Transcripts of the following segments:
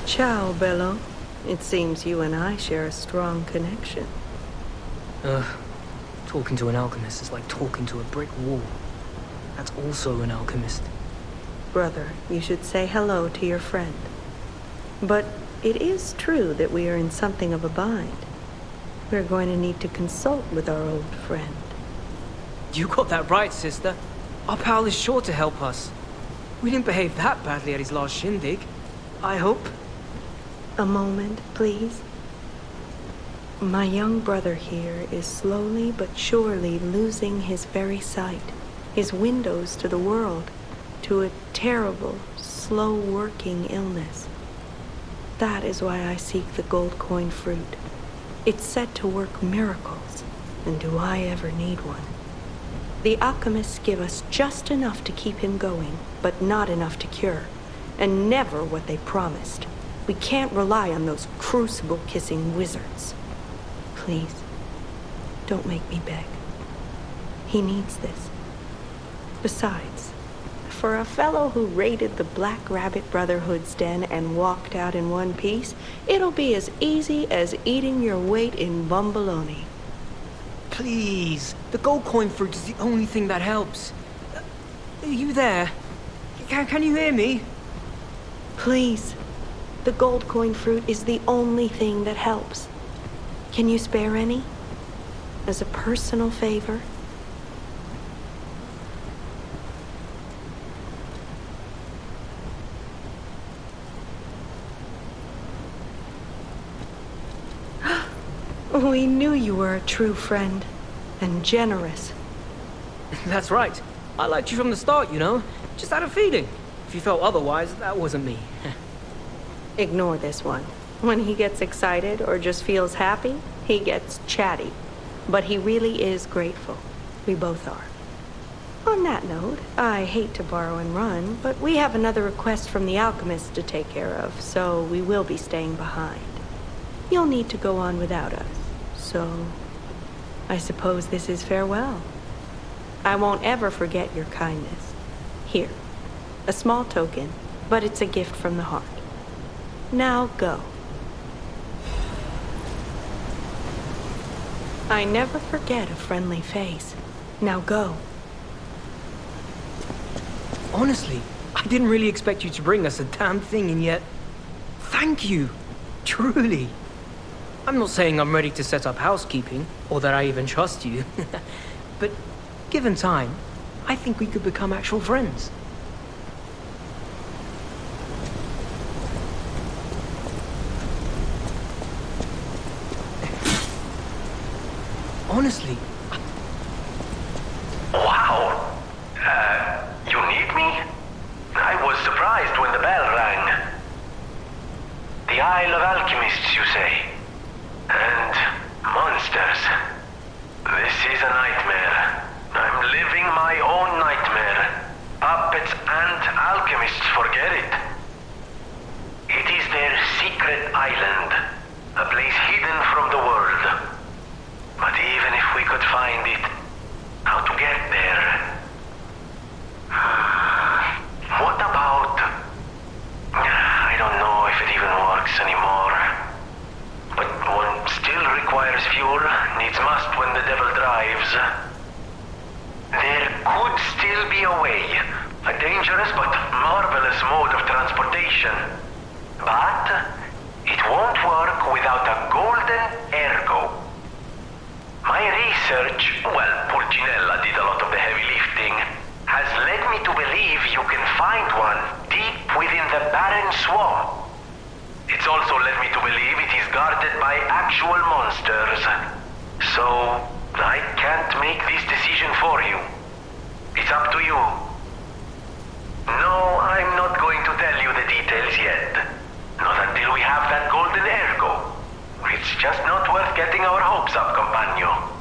Ciao, Bello. It seems you and I share a strong connection. Talking to an alchemist is like talking to a brick wall. That's also an alchemist. Brother, you should say hello to your friend. But it is true that we are in something of a bind. We're going to need to consult with our old friend. You got that right, sister. Our pal is sure to help us. We didn't behave that badly at his last shindig. I hope. A moment, please. My young brother here is slowly but surely losing his very sight, his windows to the world, to a terrible, slow-working illness. That is why I seek the gold coin fruit. It's said to work miracles, and do I ever need one? The alchemists give us just enough to keep him going, but not enough to cure, and never what they promised. We can't rely on those crucible-kissing wizards. Please, don't make me beg. He needs this. Besides, for a fellow who raided the Black Rabbit Brotherhood's den and walked out in one piece, it'll be as easy as eating your weight in bumbaloni. Please, the gold coin fruit is the only thing that helps. Are you there? Can you hear me? Please, the gold coin fruit is the only thing that helps. Can you spare any? As a personal favor? We knew you were a true friend, and generous. That's right. I liked you from the start, you know. Just had a feeling. If you felt otherwise, that wasn't me. Ignore this one. When he gets excited or just feels happy, he gets chatty. But he really is grateful. We both are. On that note, I hate to borrow and run, but we have another request from the alchemist to take care of, so we will be staying behind. You'll need to go on without us, so I suppose this is farewell. I won't ever forget your kindness. Here, a small token, but it's a gift from the heart. Now go. I never forget a friendly face. Now go. Honestly, I didn't really expect you to bring us a damn thing, and yet... Thank you. Truly. I'm not saying I'm ready to set up housekeeping, or that I even trust you. But given time, I think we could become actual friends. Honestly. Wow! You need me? I was surprised when the bell rang. The Isle of Alchemists, you say? And monsters. This is a nightmare. I'm living my own nightmare. Puppets and alchemists forget it. It is their secret island, a place hidden from the world. But even if we could find it, how to get there? What about... I don't know if it even works anymore. But one still requires fuel, needs must when the devil drives. There could still be a way, a dangerous but marvelous mode of transportation. But it won't work without a golden ergo. My research, well, Pulcinella did a lot of the heavy lifting, has led me to believe you can find one deep within the Barren swamp. It's also led me to believe it is guarded by actual monsters. So, I can't make this decision for you. It's up to you. No, I'm not going to tell you the details yet. Not until we have that golden ergo. It's just not worth getting our hopes up, compagno.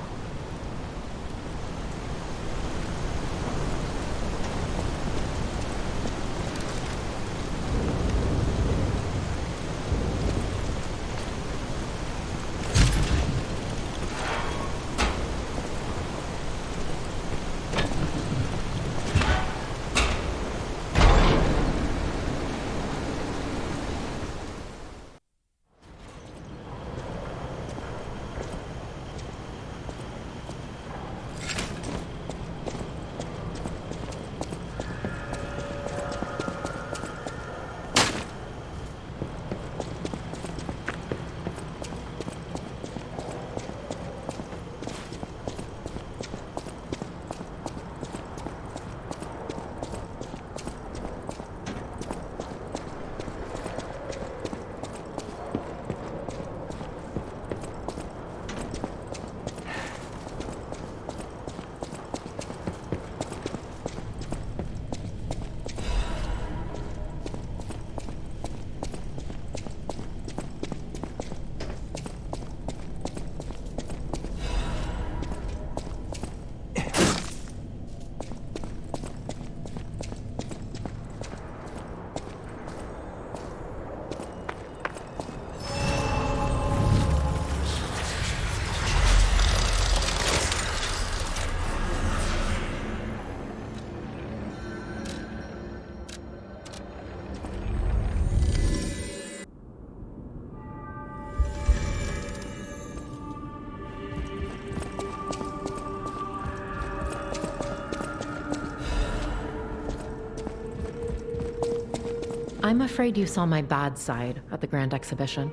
I'm afraid you saw my bad side at the Grand Exhibition.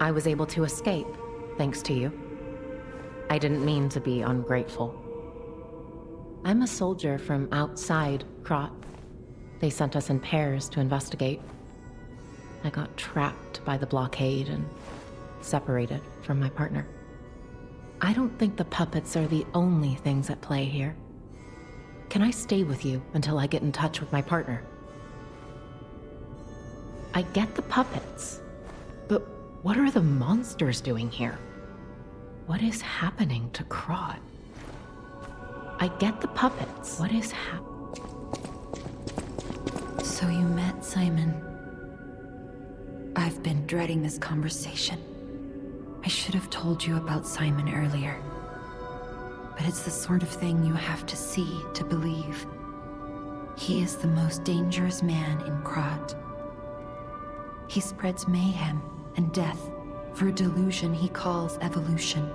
I was able to escape, thanks to you. I didn't mean to be ungrateful. I'm a soldier from outside Krot. They sent us in pairs to investigate. I got trapped by the blockade and separated from my partner. I don't think the puppets are the only things at play here. Can I stay with you until I get in touch with my partner? I get the puppets, but what are the monsters doing here? What is happening to Krot? I get the puppets. What is So you met Simon. I've been dreading this conversation. I should have told you about Simon earlier. But it's the sort of thing you have to see to believe. He is the most dangerous man in Krot. He spreads mayhem and death for a delusion he calls evolution.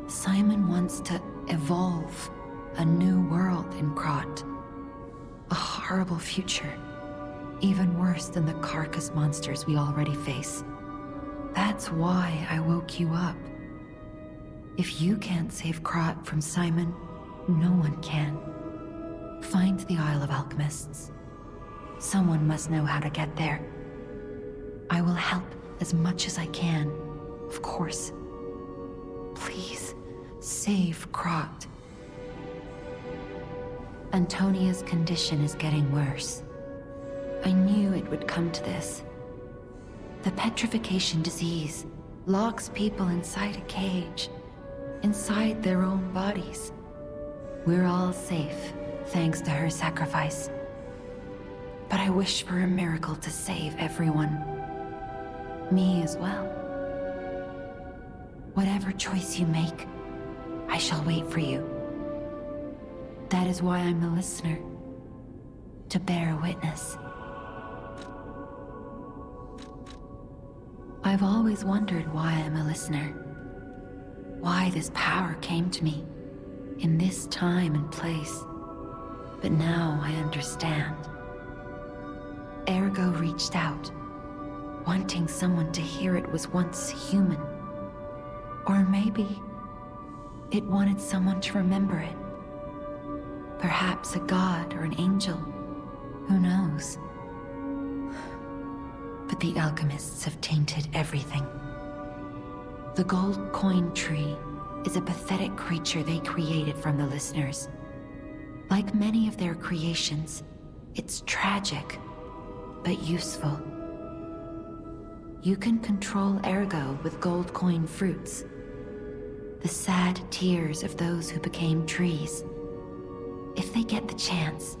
Simon wants to evolve a new world in Krot. A horrible future, even worse than the carcass monsters we already face. That's why I woke you up. If you can't save Krot from Simon, no one can. Find the Isle of Alchemists. Someone must know how to get there. I will help as much as I can, of course. Please, save Krot. Antonia's condition is getting worse. I knew it would come to this. The petrification disease locks people inside a cage, inside their own bodies. We're all safe, thanks to her sacrifice. But I wish for a miracle to save everyone. Me as well. Whatever choice you make, I shall wait for you. That is why I'm a listener. To bear witness. I've always wondered why I'm a listener. Why this power came to me, in this time and place. But now I understand. Ergo reached out, wanting someone to hear it was once human. Or maybe it wanted someone to remember it. Perhaps a god or an angel. Who knows? But the alchemists have tainted everything. The gold coin tree is a pathetic creature they created from the listeners. Like many of their creations, it's tragic, but useful. You can control Ergo with gold coin fruits. The sad tears of those who became trees. If they get the chance,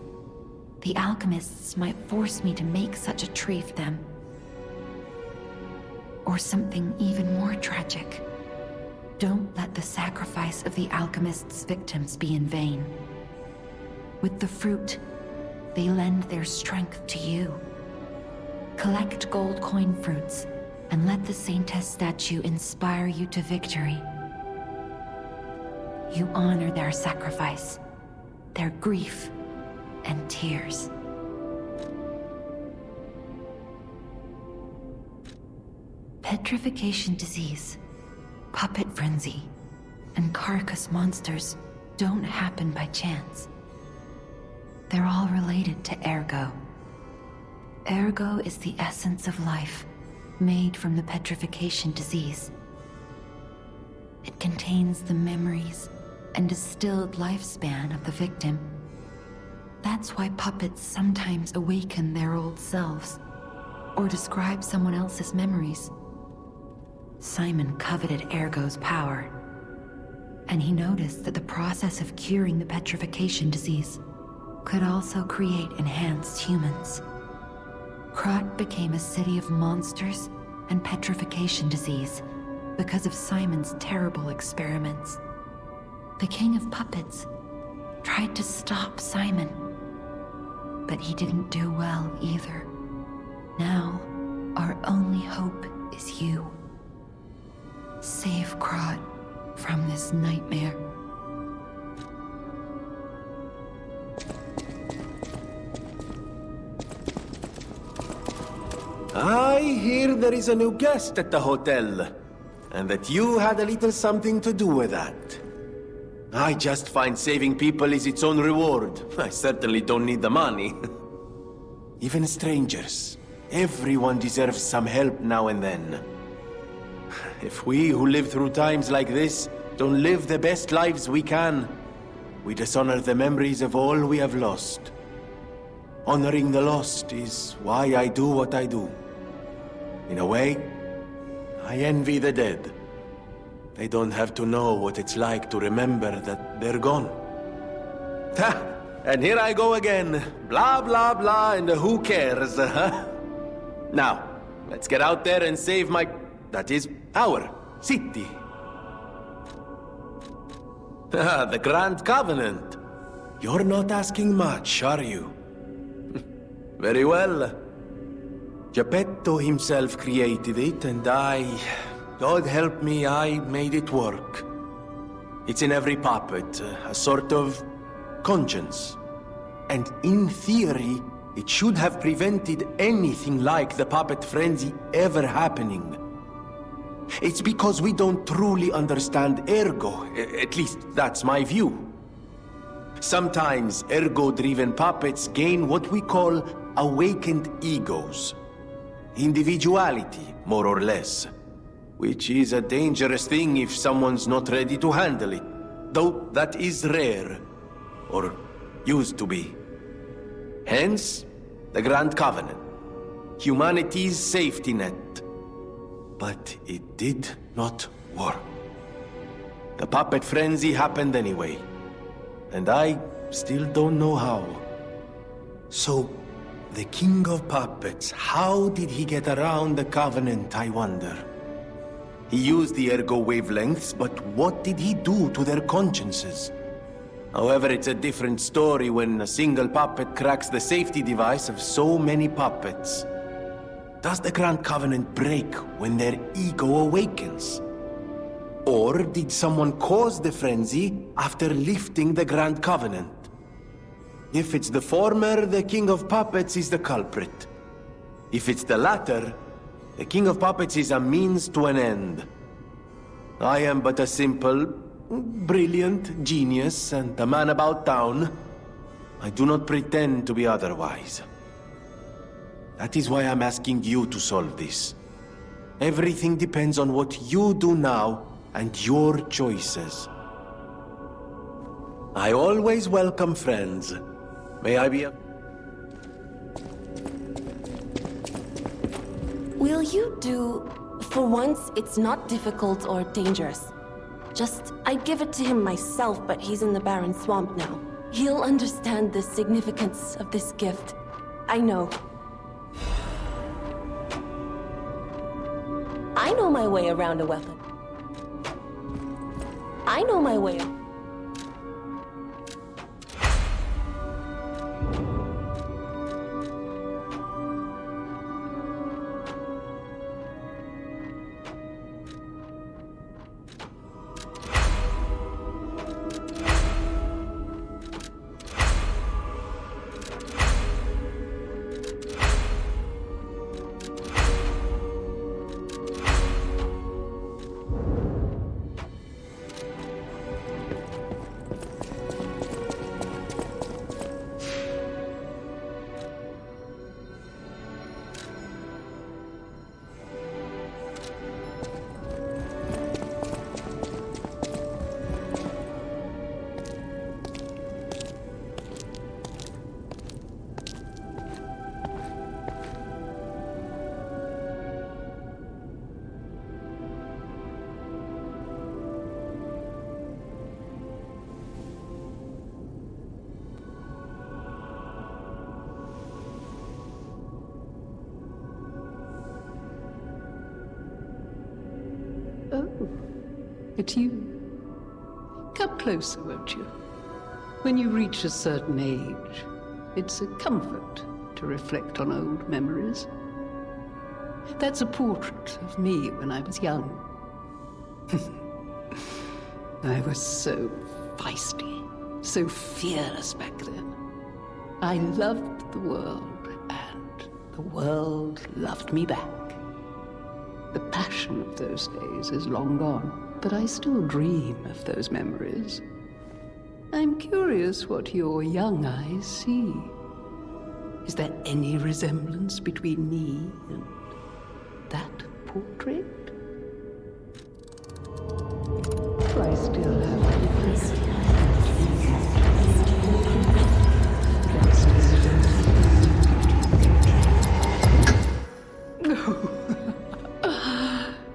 the alchemists might force me to make such a tree for them. Or something even more tragic. Don't let the sacrifice of the alchemists' victims be in vain. With the fruit, they lend their strength to you. Collect gold coin fruits and let the Saintess statue inspire you to victory. You honor their sacrifice, their grief and tears. Petrification disease, puppet frenzy, and carcass monsters don't happen by chance. They're all related to Ergo. Ergo is the essence of life, made from the petrification disease. It contains the memories and distilled lifespan of the victim. That's why puppets sometimes awaken their old selves, or describe someone else's memories. Simon coveted Ergo's power, and he noticed that the process of curing the petrification disease could also create enhanced humans. Krot became a city of monsters and petrification disease because of Simon's terrible experiments. The King of Puppets tried to stop Simon, but he didn't do well either. Now, our only hope is you. Save Krot from this nightmare. I hear there is a new guest at the hotel, and that you had a little something to do with that. I just find saving people is its own reward. I certainly don't need the money. Even strangers. Everyone deserves some help now and then. If we who live through times like this don't live the best lives we can, we dishonor the memories of all we have lost. Honoring the lost is why I do what I do. In a way, I envy the dead. They don't have to know what it's like to remember that they're gone. Ha! And here I go again. Blah, blah, blah, and who cares, huh? Now, let's get out there and save my... that is, our city. The Grand Covenant. You're not asking much, are you? Very well. Geppetto himself created it, and God help me, I made it work. It's in every puppet, a sort of conscience. And in theory, it should have prevented anything like the puppet frenzy ever happening. It's because we don't truly understand ergo, at least that's my view. Sometimes ergo-driven puppets gain what we call awakened egos. Individuality, more or less. Which is a dangerous thing if someone's not ready to handle it. Though that is rare. Or used to be. Hence, the Grand Covenant. Humanity's safety net. But it did not work. The puppet frenzy happened anyway. And I still don't know how. So, the King of Puppets, how did he get around the Covenant, I wonder? He used the ergo wavelengths, but what did he do to their consciences? However, it's a different story when a single puppet cracks the safety device of so many puppets. Does the Grand Covenant break when their ego awakens? Or did someone cause the frenzy after lifting the Grand Covenant? If it's the former, the King of Puppets is the culprit. If it's the latter, the King of Puppets is a means to an end. I am but a simple, brilliant genius and a man about town. I do not pretend to be otherwise. That is why I'm asking you to solve this. Everything depends on what you do now and your choices. I always welcome friends. May I be a... Will you do... For once, it's not difficult or dangerous. Just, I'd give it to him myself, but he's in the Barren Swamp now. He'll understand the significance of this gift. I know. I know my way around a weapon. I know my way. Oh, it's you. Come closer, won't you? When you reach a certain age, it's a comfort to reflect on old memories. That's a portrait of me when I was young. I was so feisty, so fearless back then. I loved the world and the world loved me back. The passion of those days is long gone, but I still dream of those memories. I'm curious what your young eyes see. Is there any resemblance between me and that portrait? Do I still have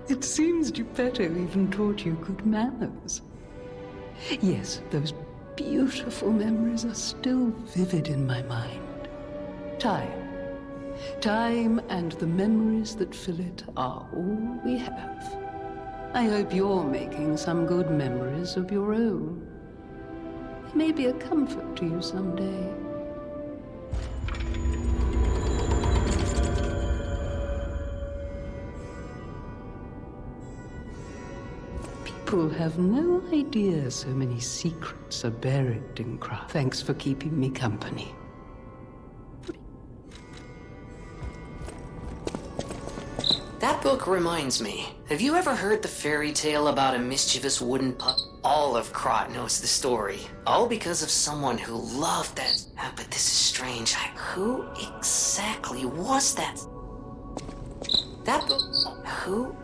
It seems Geppetto even taught you good manners. Yes, those beautiful memories are still vivid in my mind. Time and the memories that fill it are all we have. I hope you're making some good memories of your own. It may be a comfort to you someday. People have no idea so many secrets are buried in craft. Thanks for keeping me company. That book reminds me. Have you ever heard the fairy tale about a mischievous wooden pup? All of Krot knows the story. All because of someone who loved that. But this is strange. Who exactly was that? That book... Who?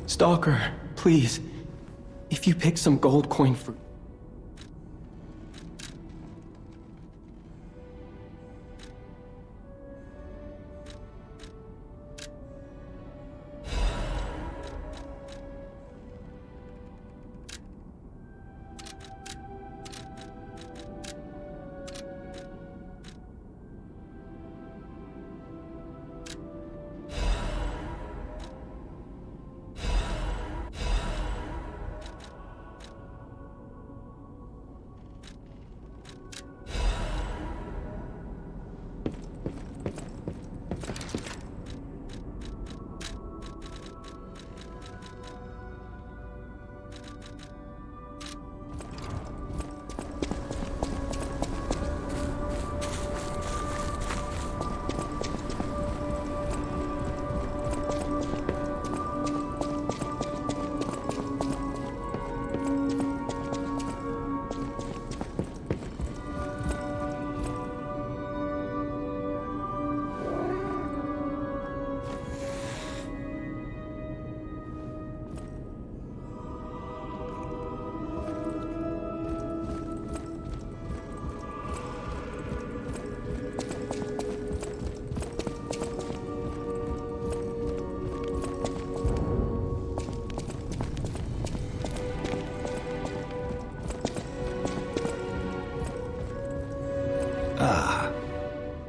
Stalker, please. If you pick some gold coin for...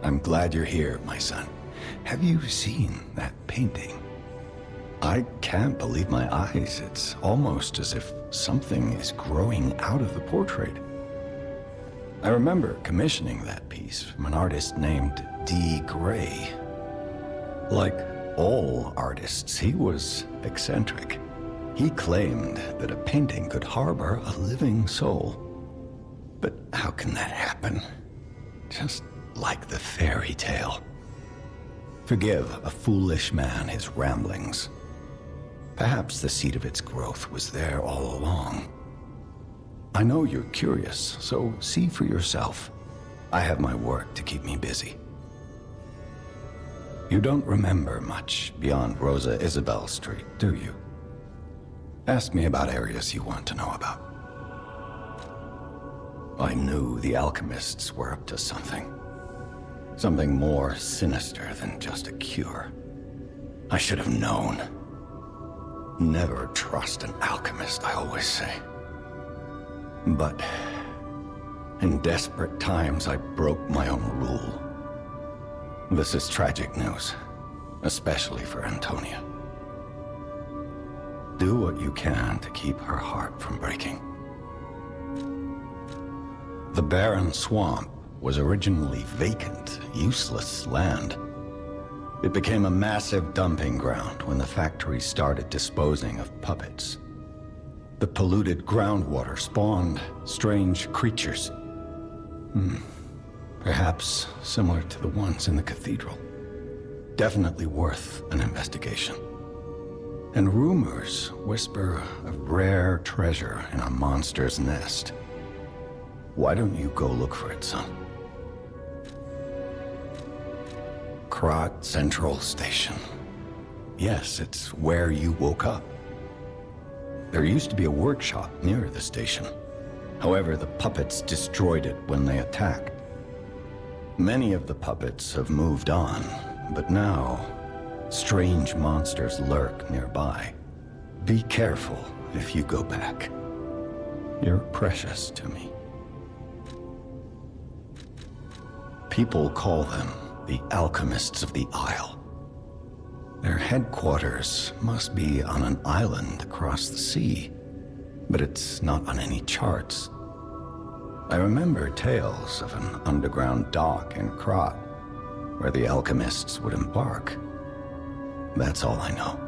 I'm glad you're here, my son. Have you seen that painting? I can't believe my eyes. It's almost as if something is growing out of the portrait. I remember commissioning that piece from an artist named D. Gray. Like all artists, he was eccentric. He claimed that a painting could harbor a living soul. But how can that happen? Just like the fairy tale. Forgive a foolish man his ramblings. Perhaps the seed of its growth was there all along. I know you're curious, so see for yourself. I have my work to keep me busy. You don't remember much beyond Rosa Isabel Street, do you? Ask me about areas you want to know about. I knew the alchemists were up to something. Something more sinister than just a cure. I should have known. Never trust an alchemist, I always say. But in desperate times, I broke my own rule. This is tragic news, especially for Antonia. Do what you can to keep her heart from breaking. The Barren Swamp was originally vacant, useless land. It became a massive dumping ground when the factory started disposing of puppets. The polluted groundwater spawned strange creatures. Perhaps similar to the ones in the cathedral. Definitely worth an investigation. And rumors whisper of rare treasure in a monster's nest. Why don't you go look for it, son? Krat Central Station. Yes, it's where you woke up. There used to be a workshop near the station. However, the puppets destroyed it when they attacked. Many of the puppets have moved on, but now, strange monsters lurk nearby. Be careful if you go back. You're precious to me. People call them the Alchemists of the Isle. Their headquarters must be on an island across the sea, but it's not on any charts. I remember tales of an underground dock in Krat, where the alchemists would embark. That's all I know.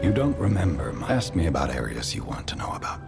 you don't remember, ask me about areas you want to know about.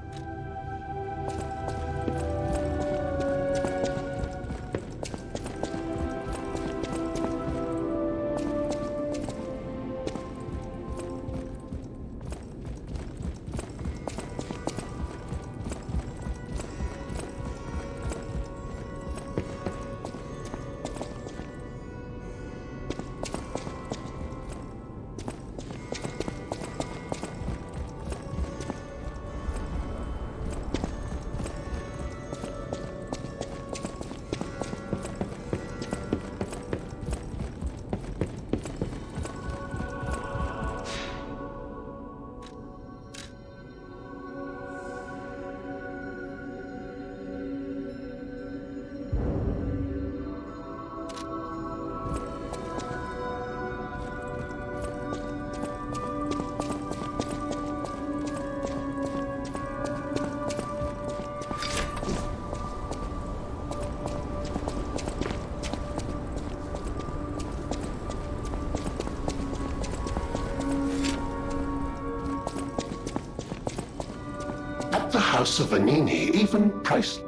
At the House of Vanini, even price...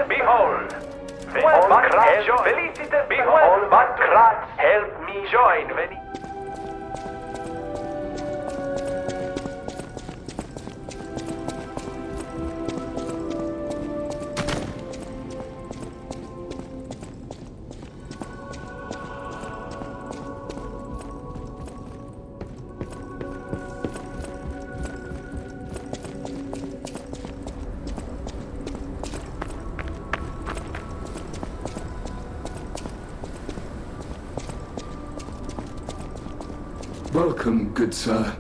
Behold! Behold, what Kratz help me join when he... Welcome, good sir.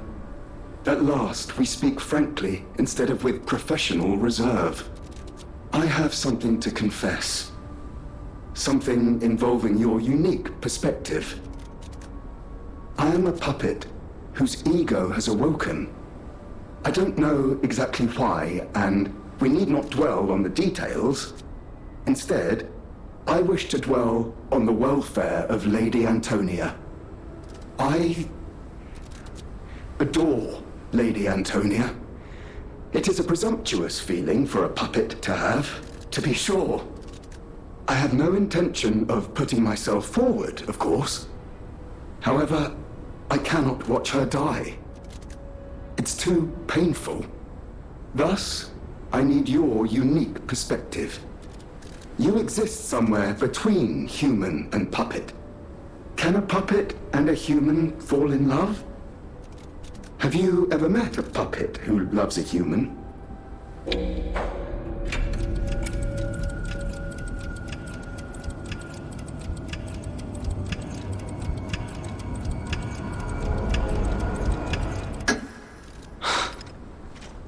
At last, we speak frankly instead of with professional reserve. I have something to confess. Something involving your unique perspective. I am a puppet whose ego has awoken. I don't know exactly why, and we need not dwell on the details. Instead, I wish to dwell on the welfare of Lady Antonia. I adore Lady Antonia. It is a presumptuous feeling for a puppet to have, to be sure. I have no intention of putting myself forward, of course. However, I cannot watch her die. It's too painful. Thus, I need your unique perspective. You exist somewhere between human and puppet. Can a puppet and a human fall in love? Have you ever met a puppet who loves a human?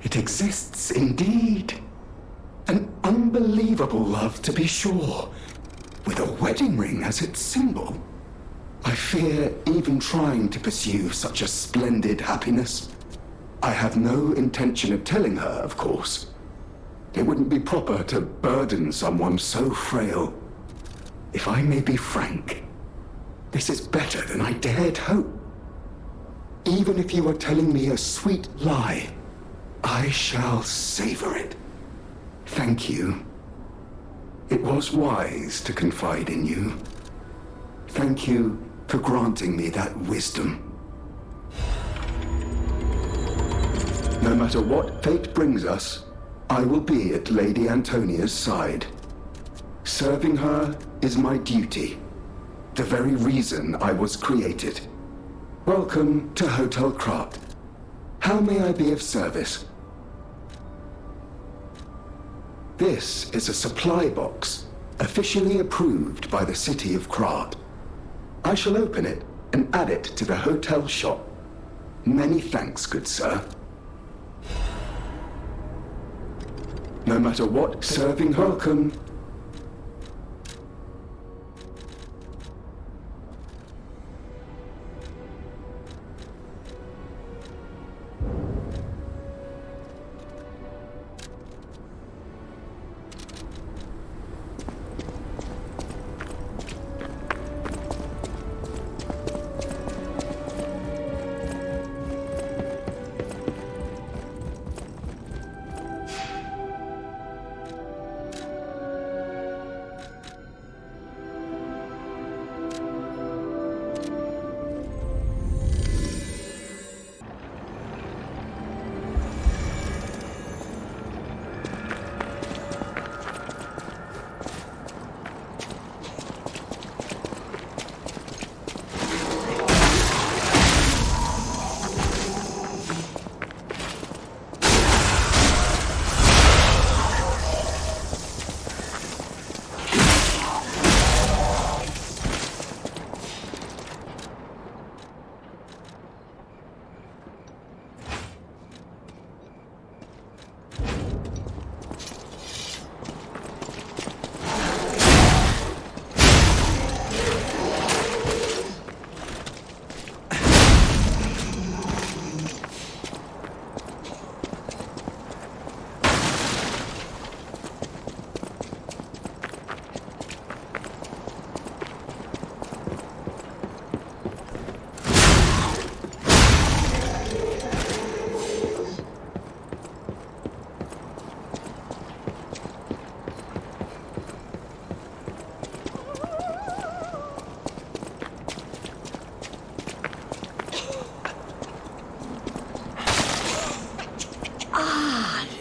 It exists indeed. An unbelievable love, to be sure, with a wedding ring as its symbol. I fear even trying to pursue such a splendid happiness. I have no intention of telling her, of course. It wouldn't be proper to burden someone so frail. If I may be frank, this is better than I dared hope. Even if you are telling me a sweet lie, I shall savor it. Thank you. It was wise to confide in you. Thank you for granting me that wisdom. No matter what fate brings us, I will be at Lady Antonia's side. Serving her is my duty, the very reason I was created. Welcome to Hotel Krat. How may I be of service? This is a supply box. Officially approved by the city of Krat. I shall open it and add it to the hotel shop. Many thanks, good sir. No matter what, serving welcome.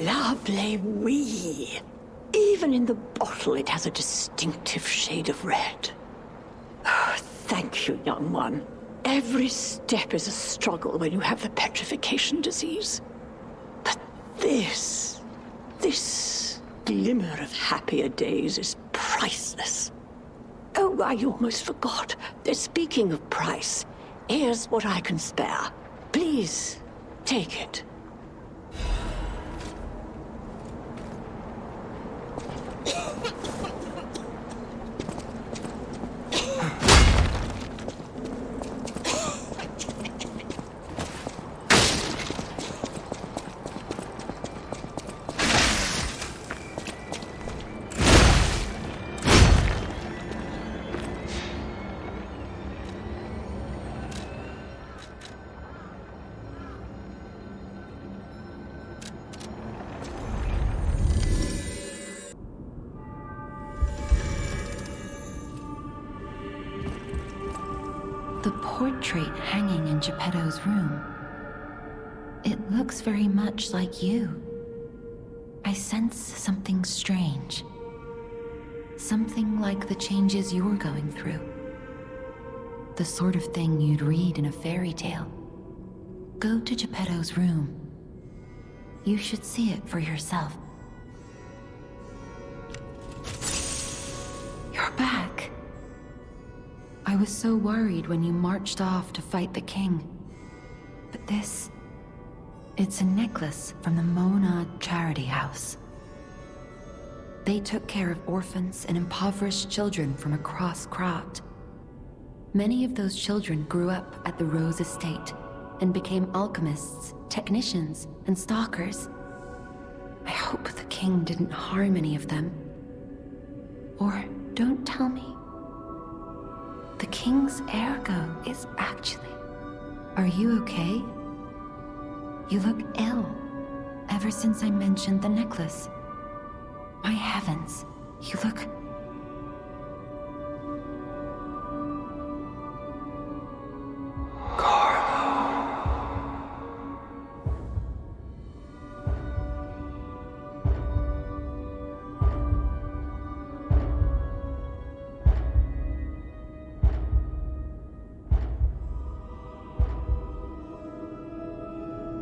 Lovely wee. Even in the bottle, it has a distinctive shade of red. Oh, thank you, young one. Every step is a struggle when you have the petrification disease. But this glimmer of happier days is priceless. Oh, I almost forgot. Speaking of price, here's what I can spare. Please, take it. The portrait hanging in Geppetto's room. It looks very much like you. I sense something strange. Something like the changes you're going through. The sort of thing you'd read in a fairy tale. Go to Geppetto's room. You should see it for yourself. You're back. I was so worried when you marched off to fight the king. But it's a necklace from the Mona Charity House. They took care of orphans and impoverished children from across Krat. Many of those children grew up at the Rose Estate and became alchemists, technicians, and stalkers. I hope the king didn't harm any of them. Or don't tell me. The king's ergo is actually... Are you okay? You look ill, ever since I mentioned the necklace. My heavens, you look...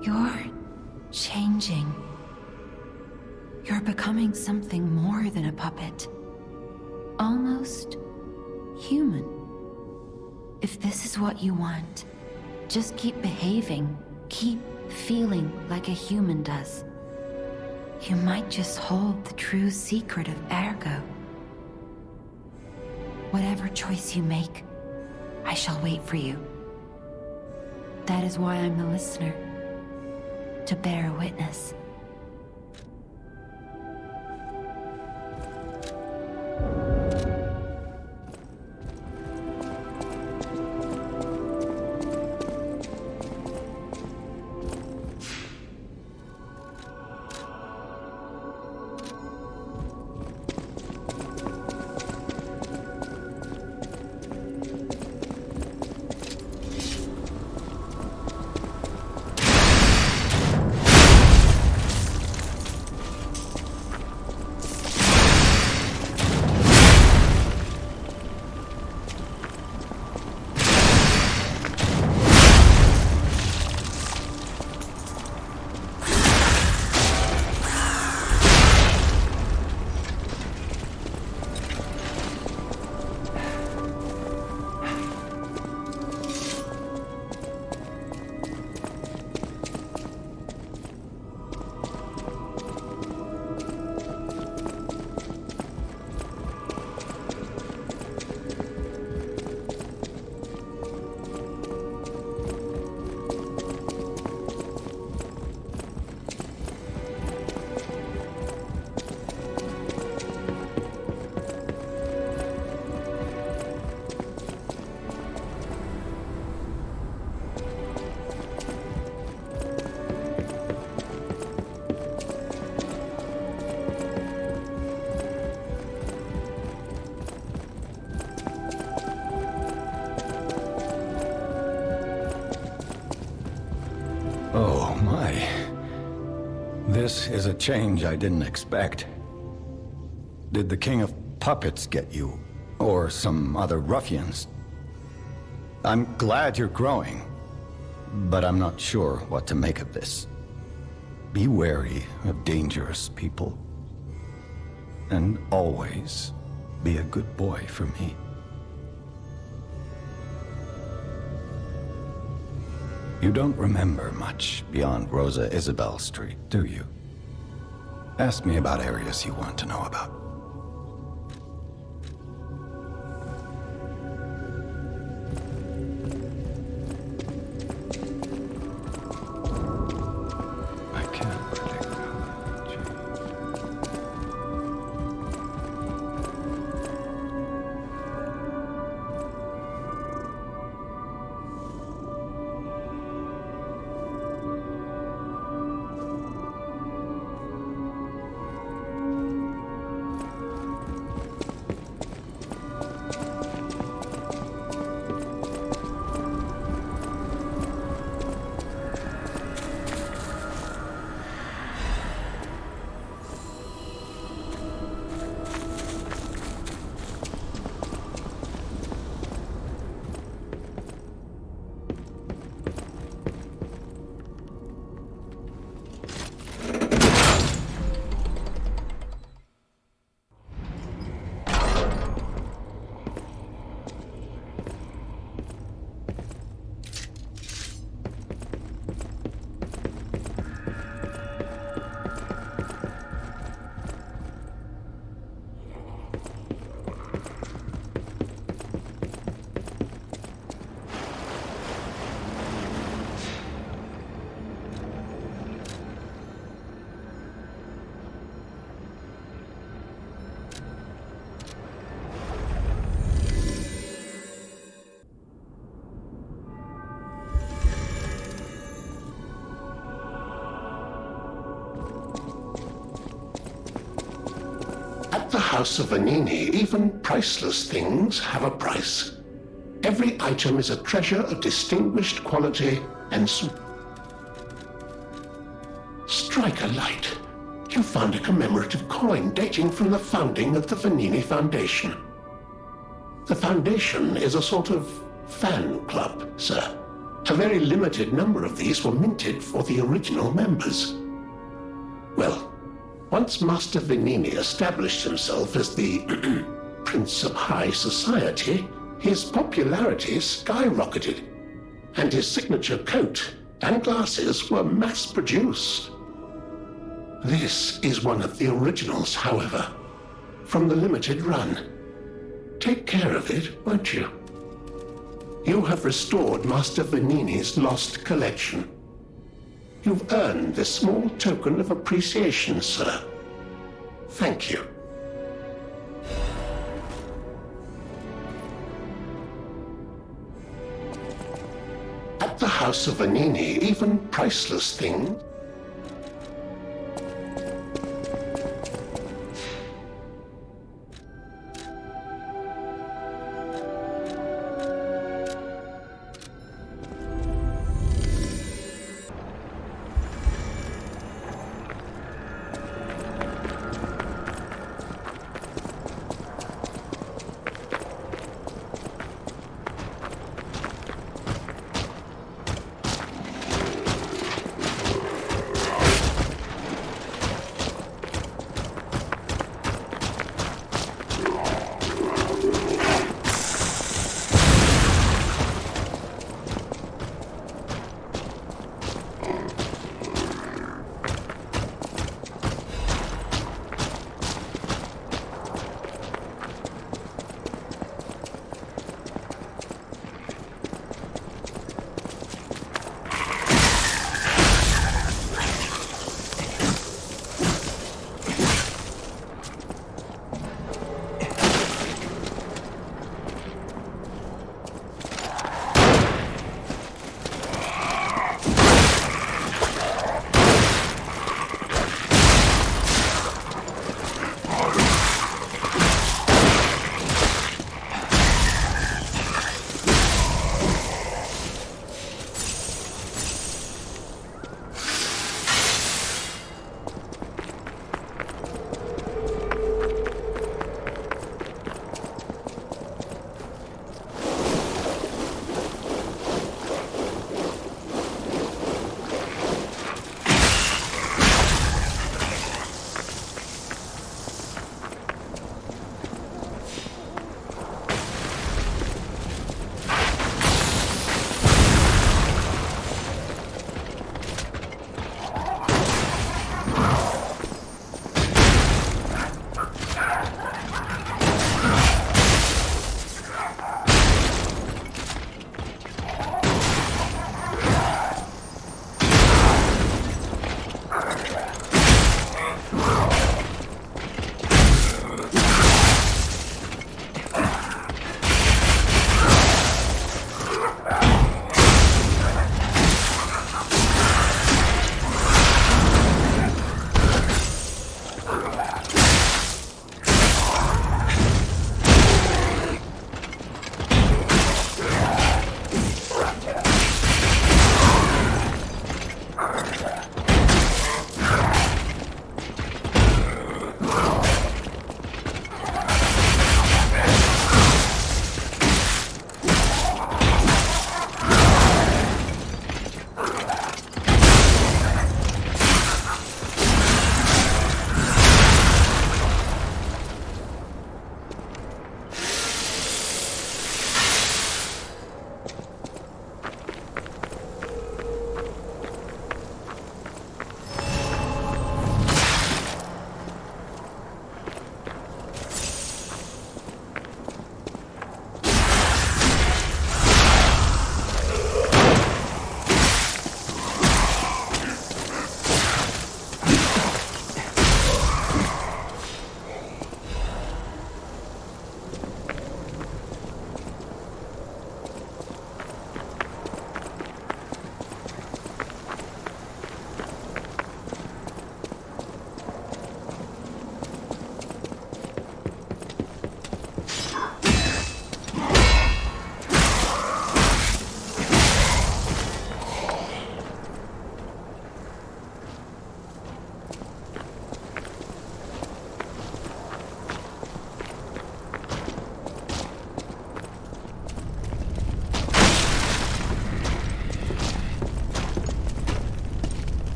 You're changing. You're becoming something more than a puppet. almost human. If this is what you want, just keep behaving, keep feeling like a human does. You might just hold the true secret of Ergo. Whatever choice you make, I shall wait for you. That is why I'm the listener, to bear witness. Oh, my. This is a change I didn't expect. Did the King of Puppets get you? Or some other ruffians? I'm glad you're growing, but I'm not sure what to make of this. Be wary of dangerous people. And always be a good boy for me. You don't remember much beyond Rosa Isabel Street, do you? Ask me about areas you want to know about. I can't predict how that will change. At the House of Vanini, even priceless things have a price. Every item is a treasure of distinguished quality and strike a light. You found a commemorative coin dating from the founding of the Vanini Foundation. The Foundation is a sort of fan club, sir. A very limited number of these were minted for the original members. Well, once Master Vanini established himself as the prince of high society, his popularity skyrocketed, and his signature coat and glasses were mass-produced. This is one of the originals, however, from the limited run. Take care of it, won't you? You have restored Master Venini's lost collection. You've earned this small token of appreciation, sir. Thank you. At the House of Venini, even priceless things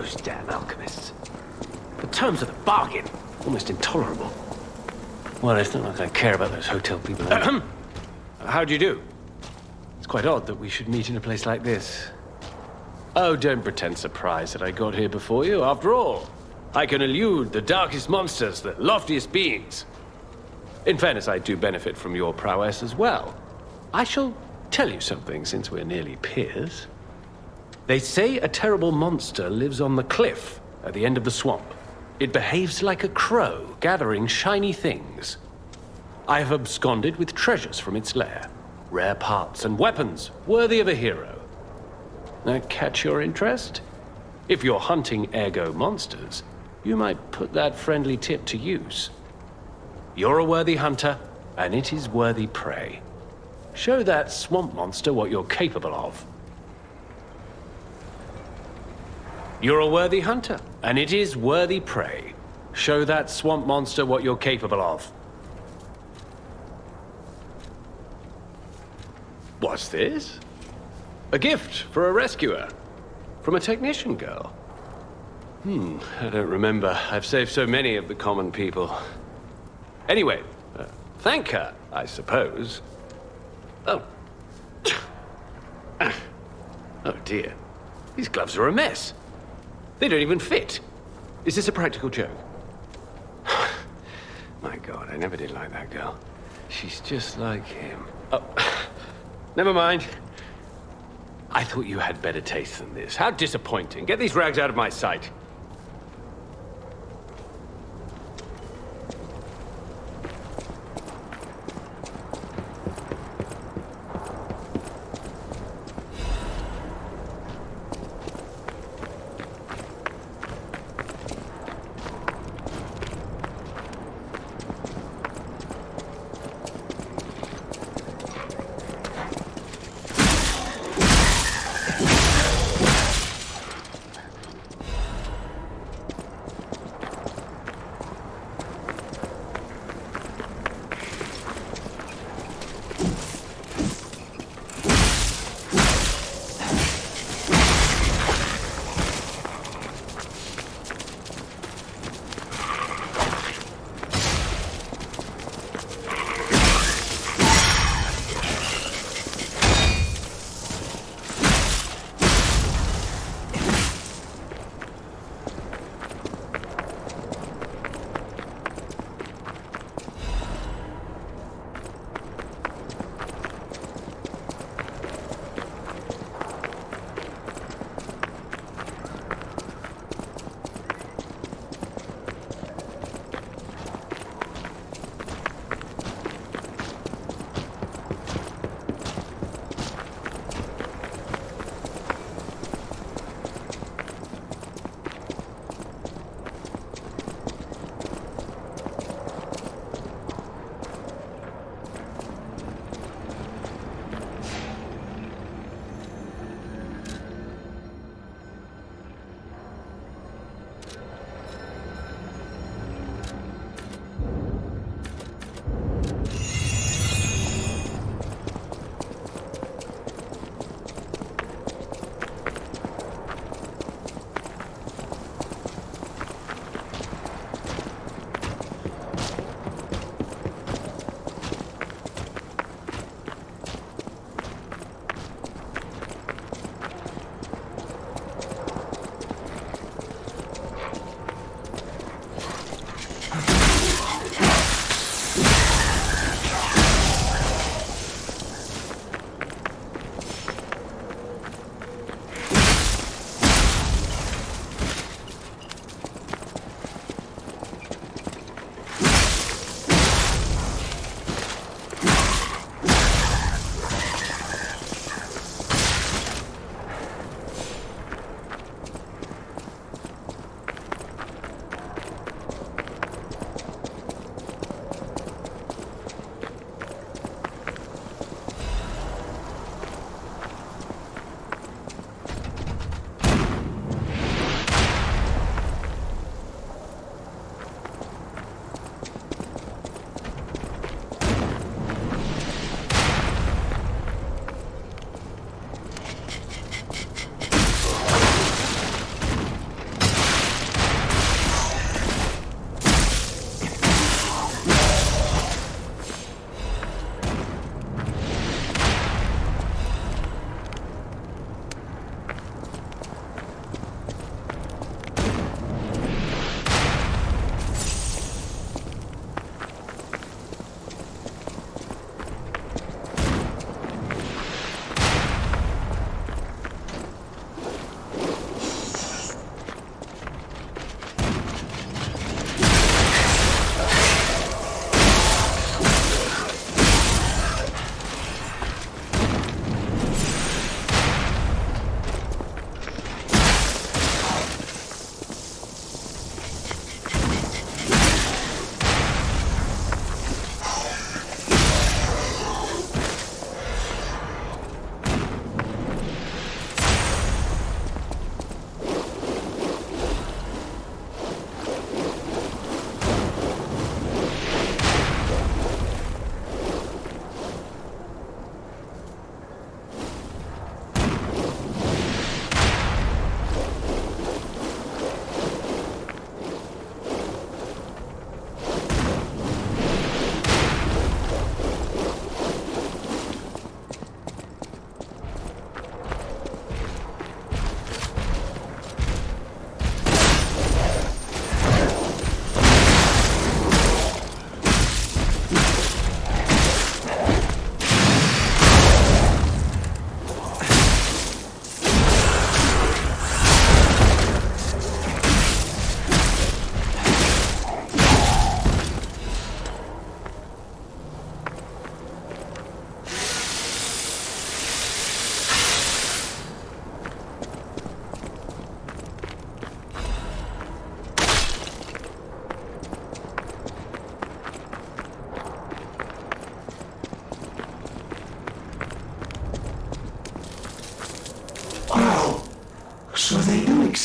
Those damn alchemists. The terms of the bargain, almost intolerable. Well, it's not like I care about those hotel people. How do you do? It's quite odd that we should meet in a place like this. Oh, don't pretend surprised that I got here before you. After all, I can elude the darkest monsters, the loftiest beings. In fairness, I do benefit from your prowess as well. I shall tell you something, since we're nearly peers. They say a terrible monster lives on the cliff at the end of the swamp. It behaves like a crow, gathering shiny things. I have absconded with treasures from its lair. Rare parts and weapons, worthy of a hero. That catch your interest? If you're hunting ergo monsters, you might put that friendly tip to use. You're a worthy hunter, and it is worthy prey. Show that swamp monster what you're capable of. You're a worthy hunter, and it is worthy prey. Show that swamp monster what you're capable of. What's this? A gift for a rescuer. From a technician girl. I don't remember. I've saved so many of the common people. Anyway, thank her, I suppose. Oh. Oh dear. These gloves are a mess. They don't even fit. Is this a practical joke? My God, I never did like that girl. She's just like him. Oh, never mind. I thought you had better taste than this. How disappointing. Get these rags out of my sight.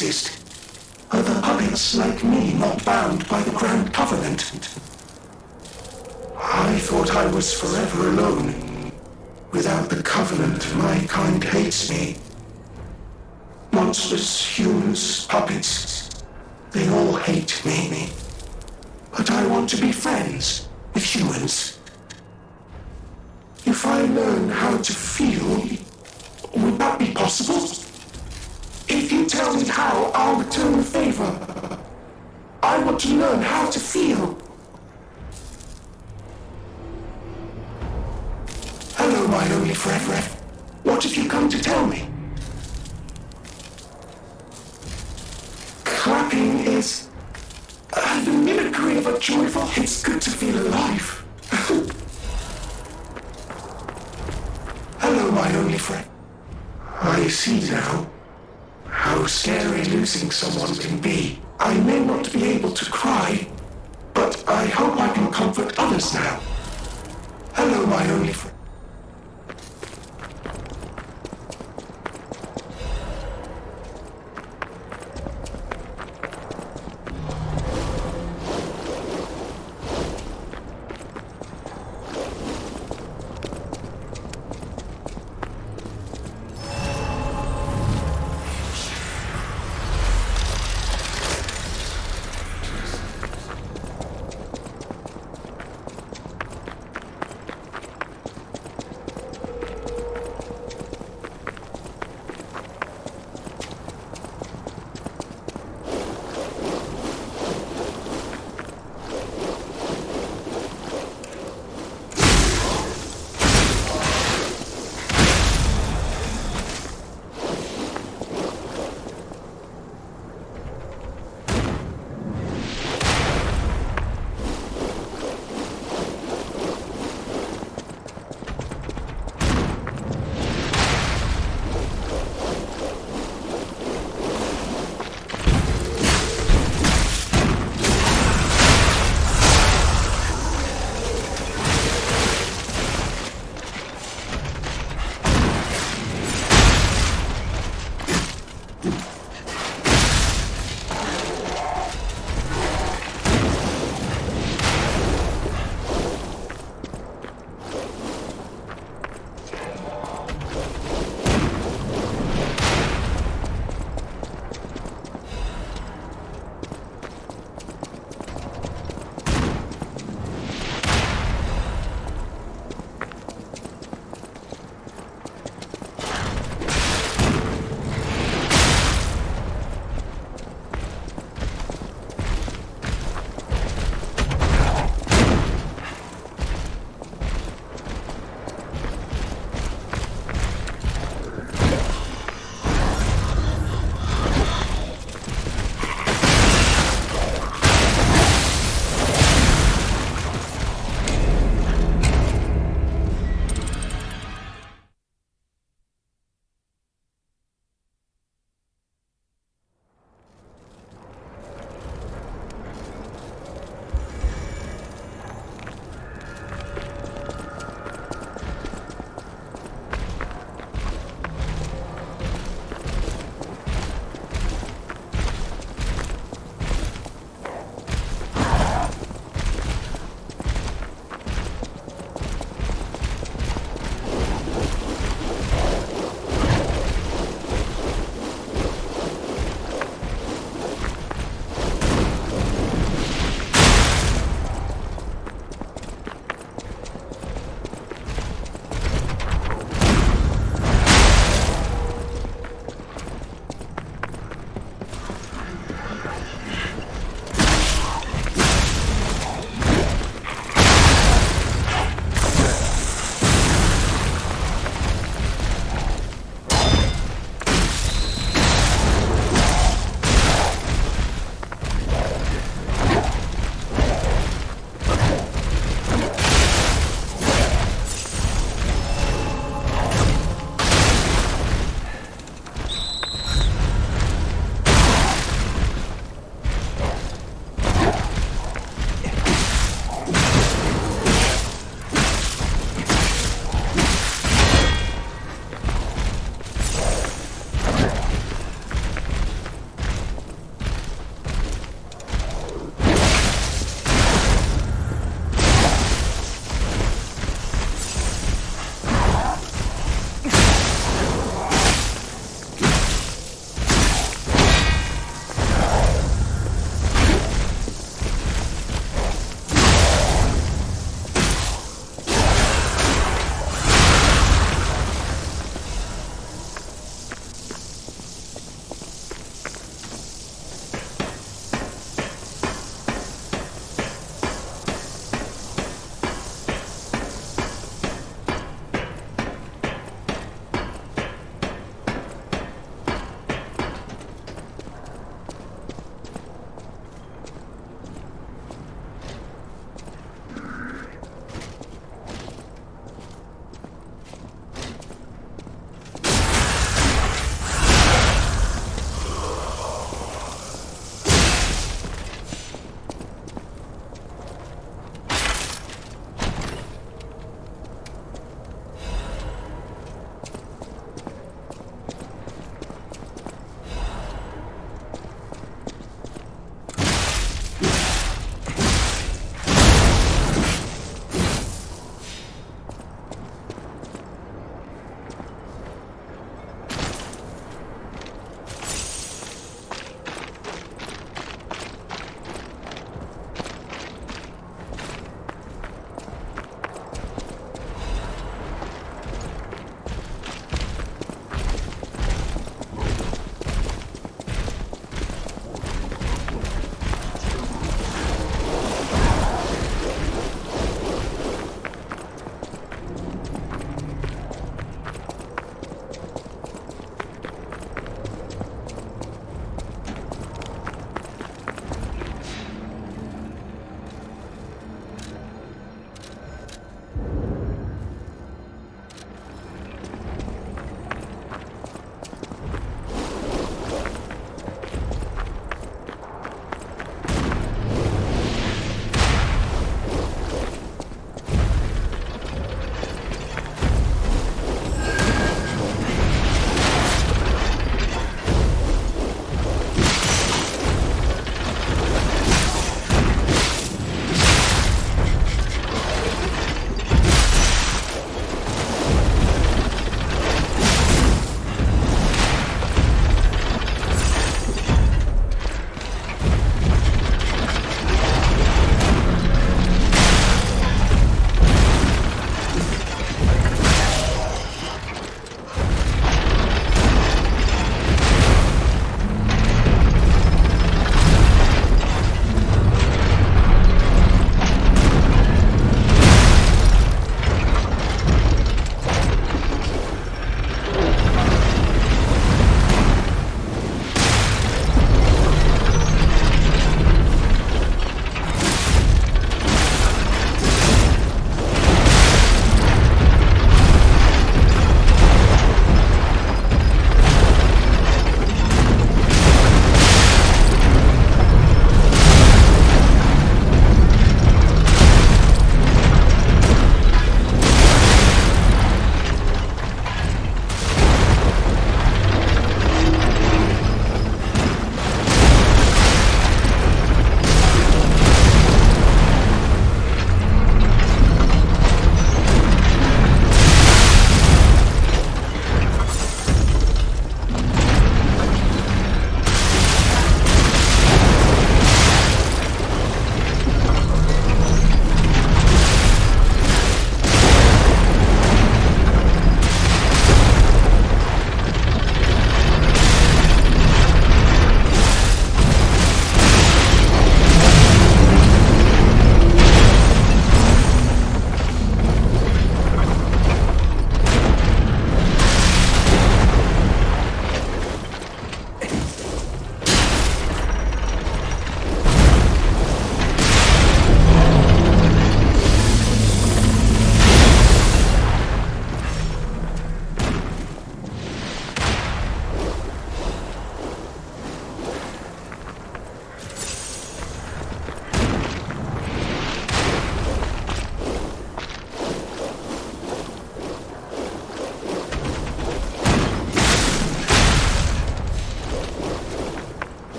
exist. Other puppets like me not bound by the Grand Covenant. I thought I was forever alone. Without the Covenant, my kind hates me. Monsters, humans, puppets, they all hate me. But I want to be friends with humans. If I learn how to feel, would that be possible? If you tell me how, I'll return the favor. I want to learn how to feel. Hello, my only friend. What have you come to tell me? Clapping is the mimicry of a joyful. It's good to feel alive. Hello, my only friend. I see now how scary losing someone can be. I may not be able to cry, but I hope I can comfort others now. Hello, my only friend.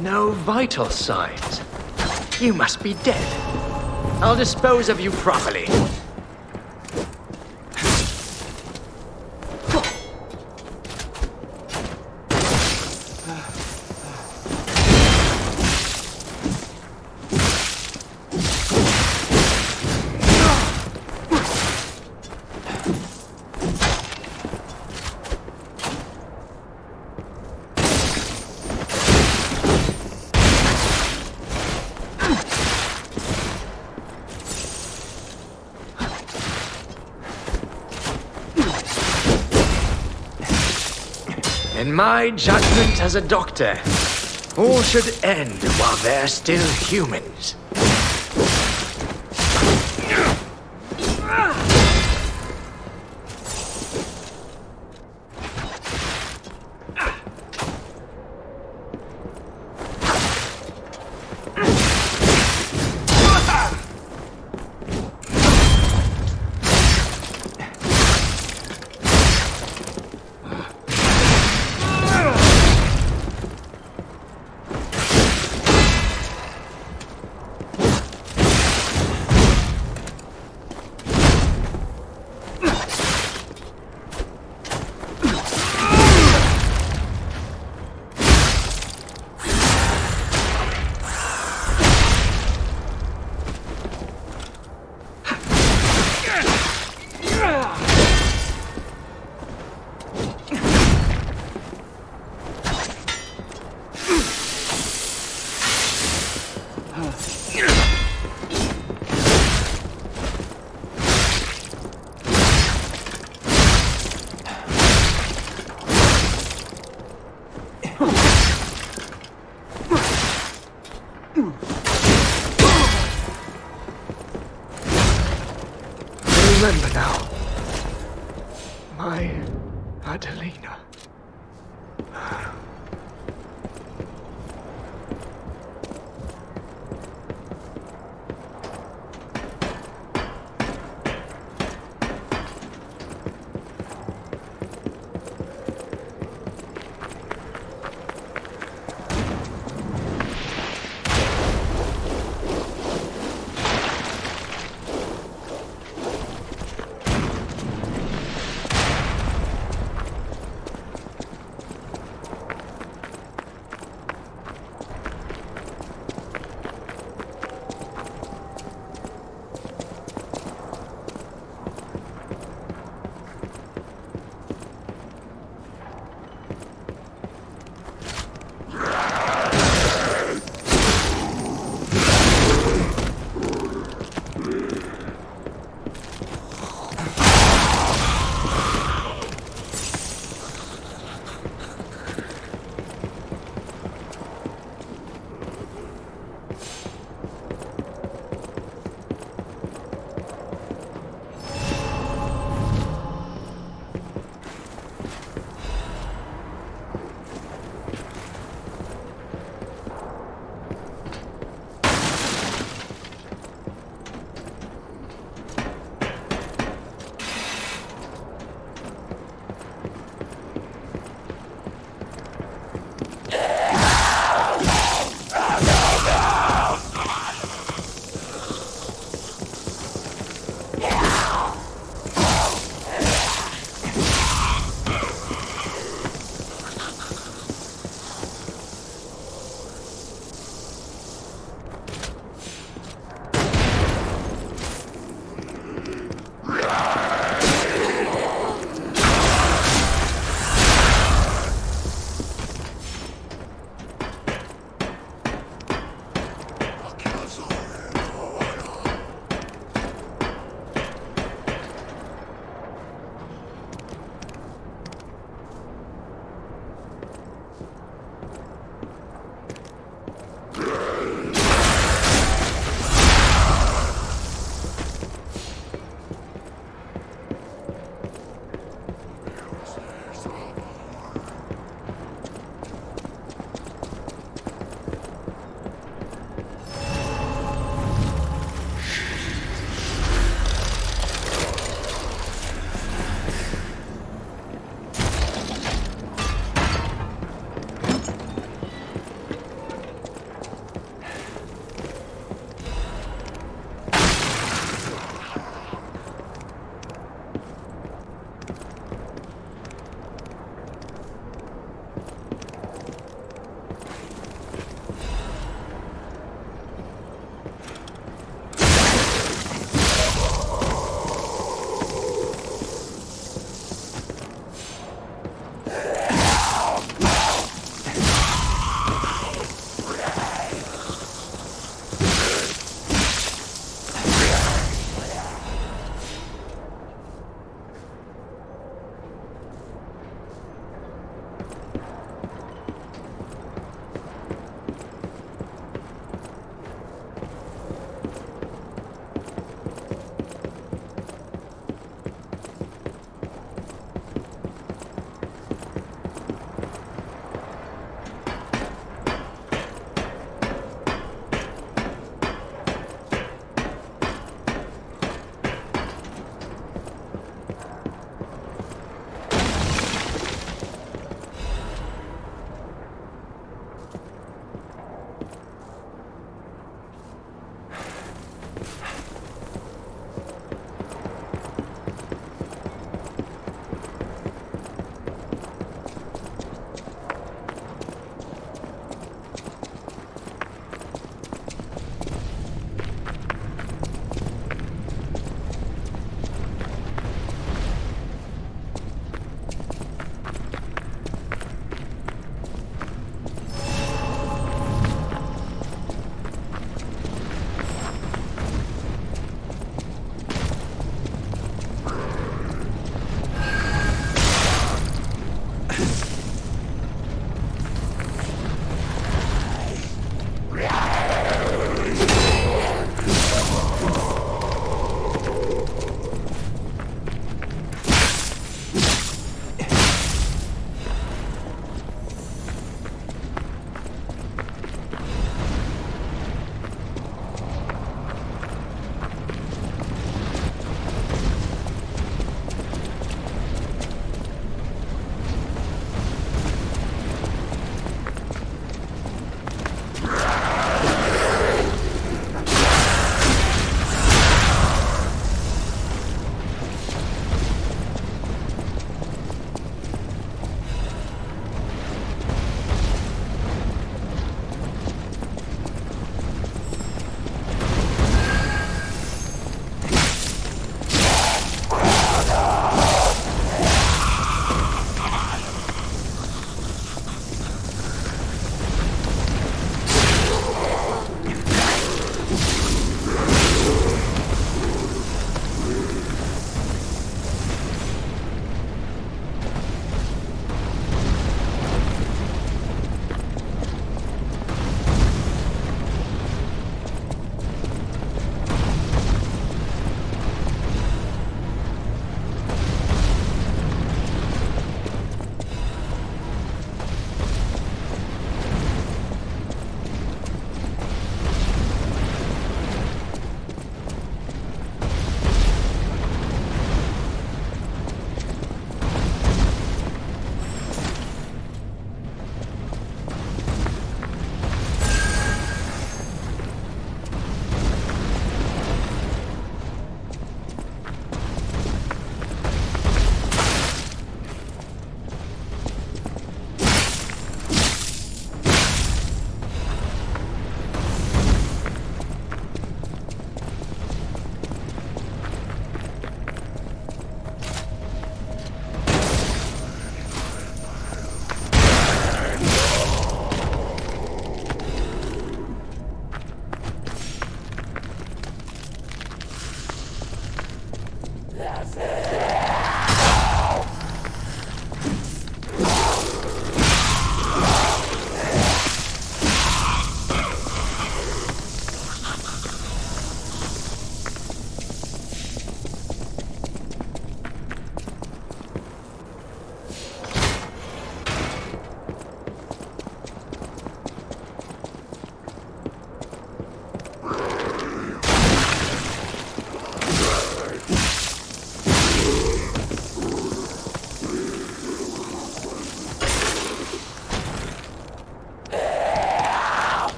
No vital signs. You must be dead. I'll dispose of you properly. In my judgment as a doctor, all should end while they're still humans. Remember now, my Adelina.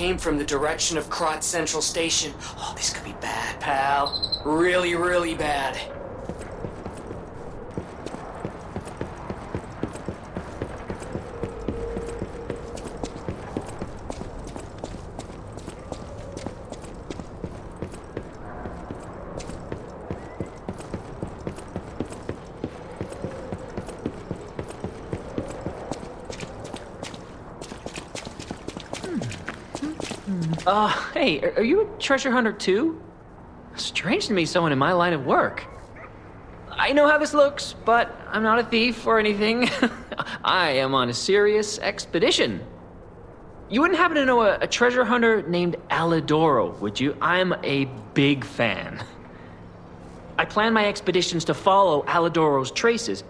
came from the direction of Krot Central Station. Oh, this could be bad, pal. Really, really bad. Hey, are you a treasure hunter too? Strange to me, someone in my line of work. I know how this looks, but I'm not a thief or anything. I am on a serious expedition. You wouldn't happen to know a treasure hunter named Alidoro, would you? I'm a big fan. I plan my expeditions to follow Alidoro's traces,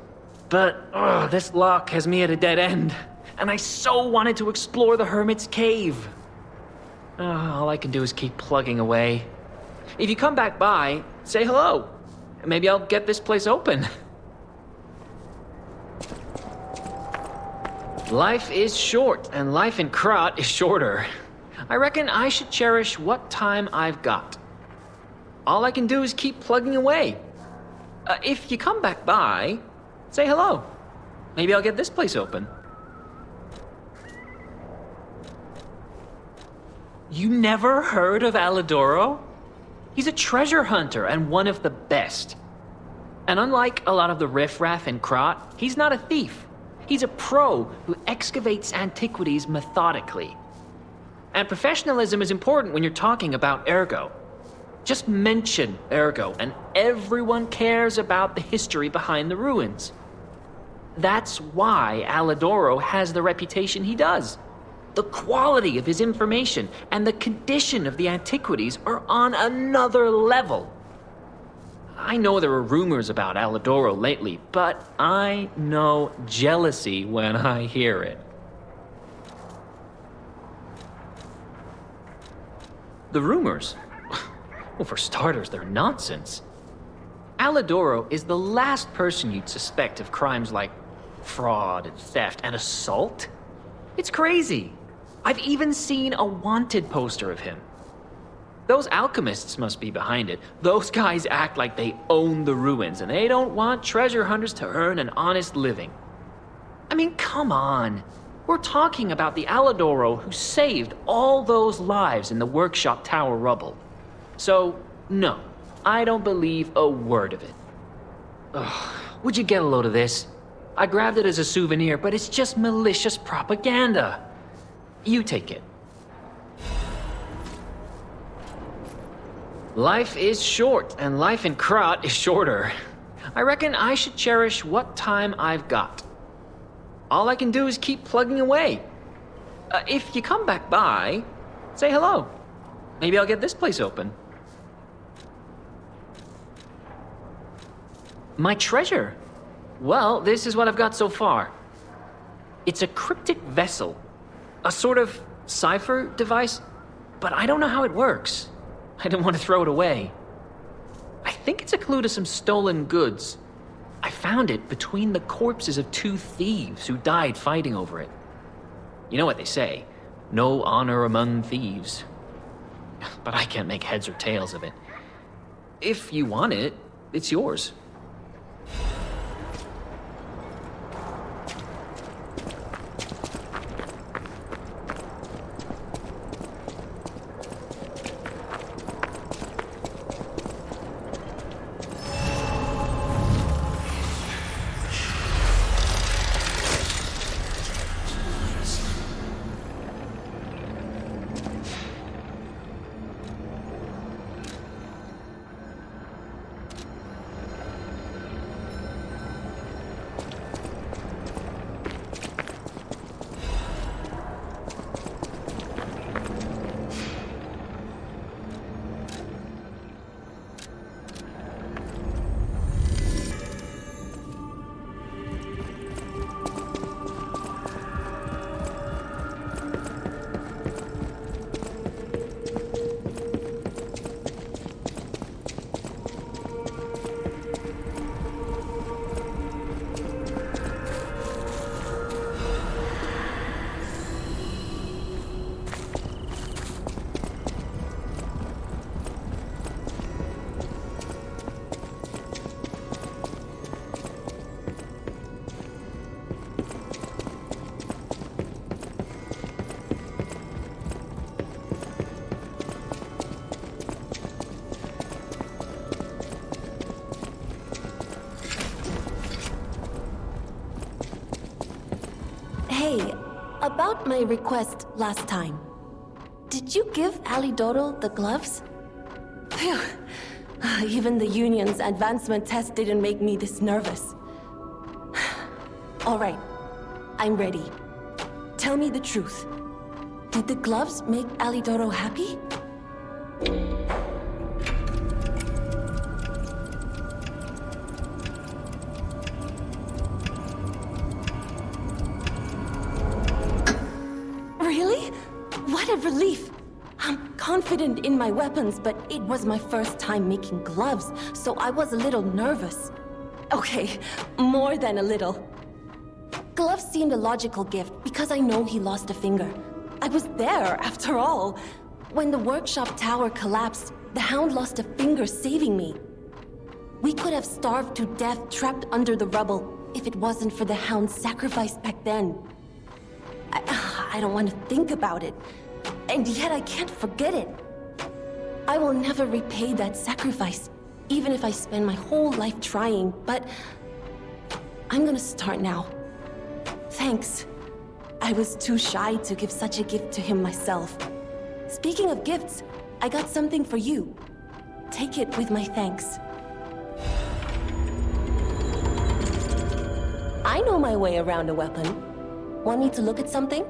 but this lock has me at a dead end, and I so wanted to explore the Hermit's Cave. All I can do is keep plugging away. If you come back by, say hello. Maybe I'll get this place open. Life is short, and life in Krot is shorter. I reckon I should cherish what time I've got. All I can do is keep plugging away. If you come back by, say hello. Maybe I'll get this place open. You never heard of Alidoro? He's a treasure hunter and one of the best. And unlike a lot of the riffraff in Krot, he's not a thief. He's a pro who excavates antiquities methodically. And professionalism is important when you're talking about Ergo. Just mention Ergo and everyone cares about the history behind the ruins. That's why Alidoro has the reputation he does. The quality of his information and the condition of the antiquities are on another level. I know there are rumors about Alidoro lately, but I know jealousy when I hear it. The rumors? Well, for starters, they're nonsense. Alidoro is the last person you'd suspect of crimes like fraud and theft and assault. It's crazy. I've even seen a wanted poster of him. Those alchemists must be behind it. Those guys act like they own the ruins, and they don't want treasure hunters to earn an honest living. I mean, come on. We're talking about the Alidoro who saved all those lives in the workshop tower rubble. So, no, I don't believe a word of it. Ugh, would you get a load of this? I grabbed it as a souvenir, but it's just malicious propaganda. You take it. Life is short, and life in Krot is shorter. I reckon I should cherish what time I've got. All I can do is keep plugging away. If you come back by, say hello. Maybe I'll get this place open. My treasure? Well, this is what I've got so far. It's a cryptic vessel. A sort of cipher device, but I don't know how it works. I didn't want to throw it away. I think it's a clue to some stolen goods. I found it between the corpses of 2 thieves who died fighting over it. You know what they say, no honor among thieves. But I can't make heads or tails of it. If you want it, it's yours. About my request last time. Did you give Alidoro the gloves? Phew. Even the Union's advancement test didn't make me this nervous. All right. I'm ready. Tell me the truth. Did the gloves make Alidoro happy? Really? What a relief! I'm confident in my weapons, but it was my first time making gloves, so I was a little nervous. Okay, more than a little. Gloves seemed a logical gift because I know he lost a finger. I was there, after all. When the workshop tower collapsed, the Hound lost a finger saving me. We could have starved to death trapped under the rubble if it wasn't for the Hound's sacrifice back then. I don't want to think about it, and yet I can't forget it. I will never repay that sacrifice, even if I spend my whole life trying, but I'm gonna start now. Thanks. I was too shy to give such a gift to him myself. Speaking of gifts, I got something for you. Take it with my thanks. I know my way around a weapon. Want me to look at something?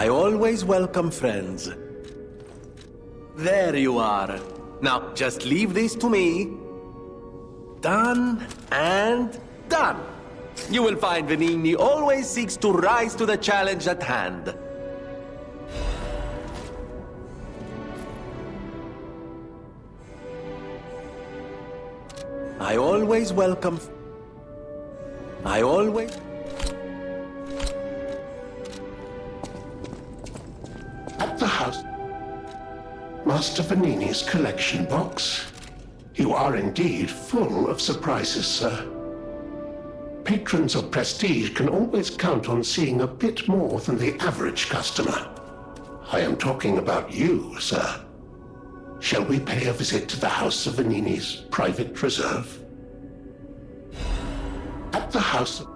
I always welcome friends. There you are. Now, just leave this to me. Done and done. You will find Venigni always seeks to rise to the challenge at hand. I always welcome... I always... At the house... Master Venigni's collection box. You are indeed full of surprises, sir. Patrons of prestige can always count on seeing a bit more than the average customer. I am talking about you, sir. Shall we pay a visit to the House of Venigni's private reserve? At the House of...